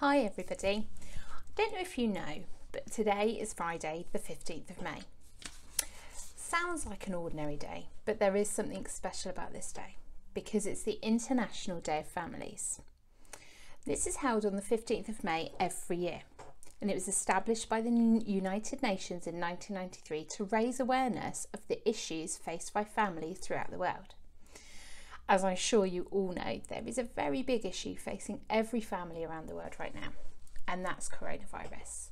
Hi everybody. I don't know if you know, but today is Friday the 15th of May. Sounds like an ordinary day, but there is something special about this day because it's the International Day of Families. This is held on the 15th of May every year, and it was established by the United Nations in 1993 to raise awareness of the issues faced by families throughout the world. As I'm sure you all know, there is a very big issue facing every family around the world right now, and that's coronavirus.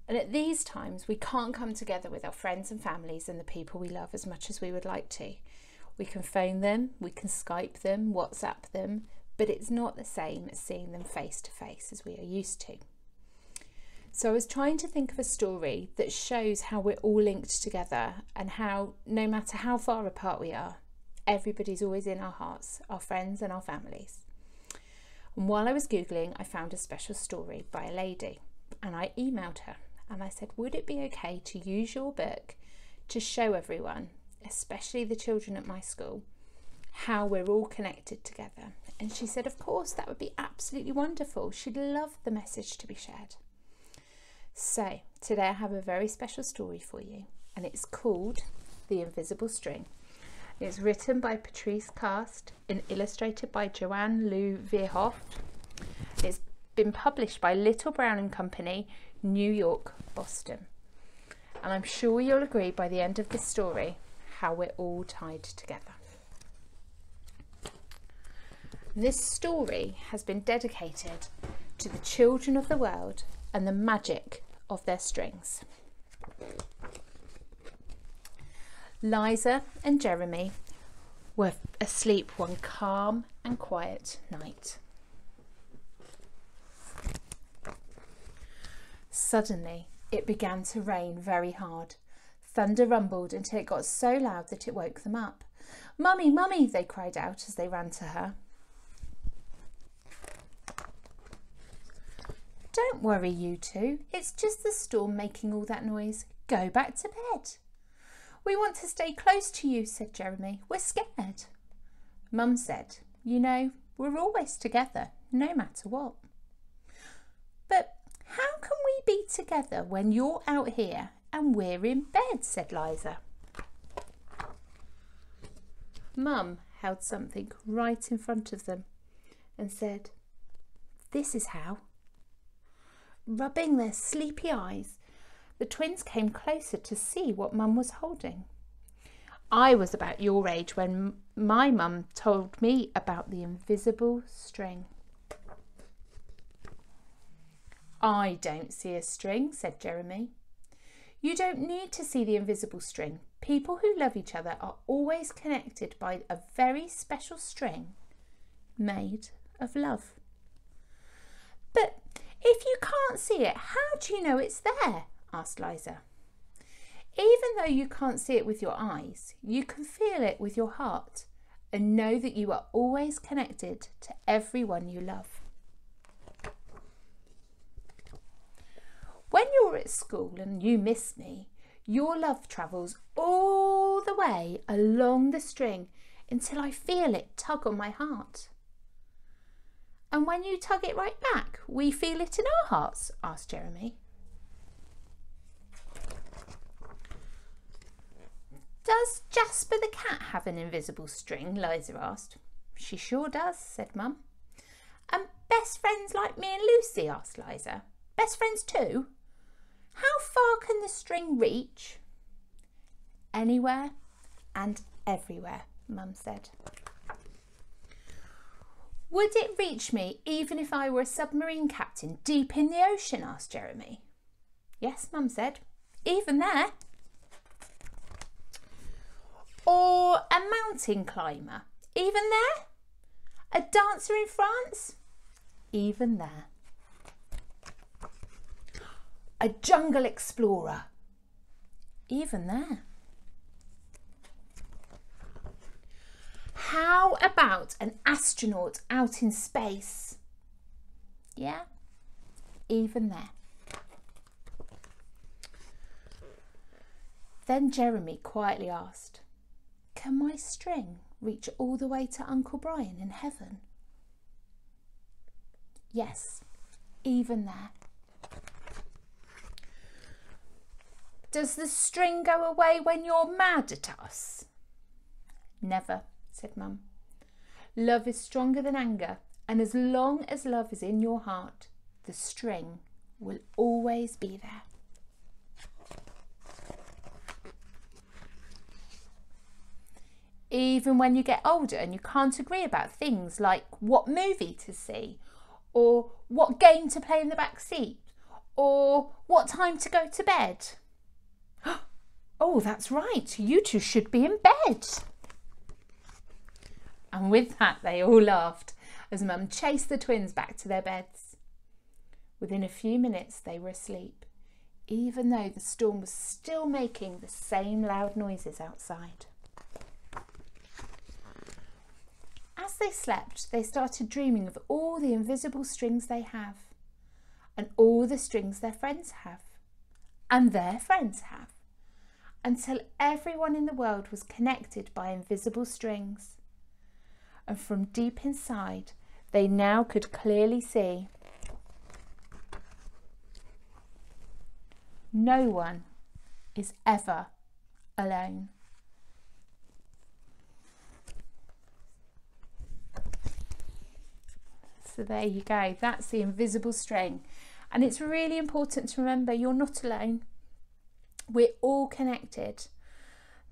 And at these times, we can't come together with our friends and families and the people we love as much as we would like to. We can phone them, we can Skype them, WhatsApp them, but it's not the same as seeing them face to face as we are used to. So I was trying to think of a story that shows how we're all linked together and how, no matter how far apart we are, everybody's always in our hearts, our friends and our families. And while I was Googling, I found a special story by a lady, and I emailed her and I said, would it be okay to use your book to show everyone, especially the children at my school, how we're all connected together? And she said, of course, that would be absolutely wonderful. She'd love the message to be shared. So today I have a very special story for you, and it's called The Invisible String. It's written by Patrice Cast and illustrated by Joanne Lou Verhoef. It's been published by Little Brown and Company, New York, Boston. And I'm sure you'll agree by the end of this story how we're all tied together. This story has been dedicated to the children of the world and the magic of their strings. Liza and Jeremy were asleep one calm and quiet night. Suddenly, it began to rain very hard. Thunder rumbled until it got so loud that it woke them up. "Mummy, Mummy," they cried out as they ran to her. "Don't worry, you two. It's just the storm making all that noise. Go back to bed." "We want to stay close to you," said Jeremy. "We're scared." Mum said, "You know, we're always together, no matter what." "But how can we be together when you're out here and we're in bed?" said Liza. Mum held something right in front of them and said, "This is how." Rubbing their sleepy eyes, the twins came closer to see what Mum was holding. I was about your age when my mum told me about the invisible string. "I don't see a string," said Jeremy. "You don't need to see the invisible string. People who love each other are always connected by a very special string made of love." "But if you can't see it, how do you know it's there?" asked Liza. "Even though you can't see it with your eyes, you can feel it with your heart and know that you are always connected to everyone you love." When you're at school and you miss me, your love travels all the way along the string until I feel it tug on my heart. "And when you tug it right back, we feel it in our hearts?" asked Jeremy. "Does Jasper the cat have an invisible string?" Liza asked. "She sure does," said Mum. "And best friends like me and Lucy?" asked Liza. "Best friends too? How far can the string reach?" "Anywhere and everywhere," Mum said. "Would it reach me even if I were a submarine captain deep in the ocean?" asked Jeremy. "Yes," Mum said, "even there." "Or a mountain climber? Even there? A dancer in France? Even there. A jungle explorer? Even there. How about an astronaut out in space? Yeah, even there." Then Jeremy quietly asked, "Can my string reach all the way to Uncle Brian in heaven?" "Yes, even there. Does the string go away when you're mad at us? Never, said Mum. Love is stronger than anger, and as long as love is in your heart, the string will always be there. Even when you get older and you can't agree about things like what movie to see, or what game to play in the back seat, or what time to go to bed. Oh, that's right, you two should be in bed. And with that, they all laughed as Mum chased the twins back to their beds. Within a few minutes, they were asleep, even though the storm was still making the same loud noises outside. As they slept, they started dreaming of all the invisible strings they have, and all the strings their friends have, and their friends have, until everyone in the world was connected by invisible strings. And from deep inside, they now could clearly see no one is ever alone. So there you go, that's the invisible string. And it's really important to remember you're not alone. We're all connected.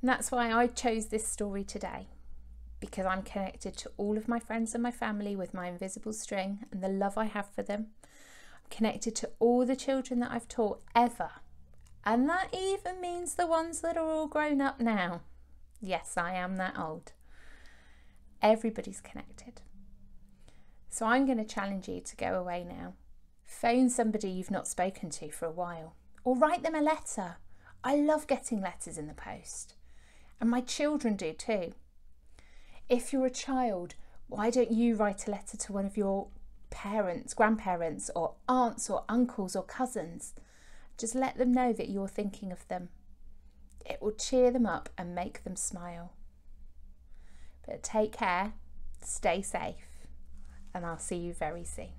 And that's why I chose this story today, because I'm connected to all of my friends and my family with my invisible string and the love I have for them. I'm connected to all the children that I've taught ever. And that even means the ones that are all grown up now. Yes, I am that old. Everybody's connected. So I'm going to challenge you to go away now. Phone somebody you've not spoken to for a while, or write them a letter. I love getting letters in the post, and my children do too. If you're a child, why don't you write a letter to one of your parents, grandparents, or aunts or uncles or cousins? Just let them know that you're thinking of them. It will cheer them up and make them smile. But take care, stay safe, and I'll see you very soon.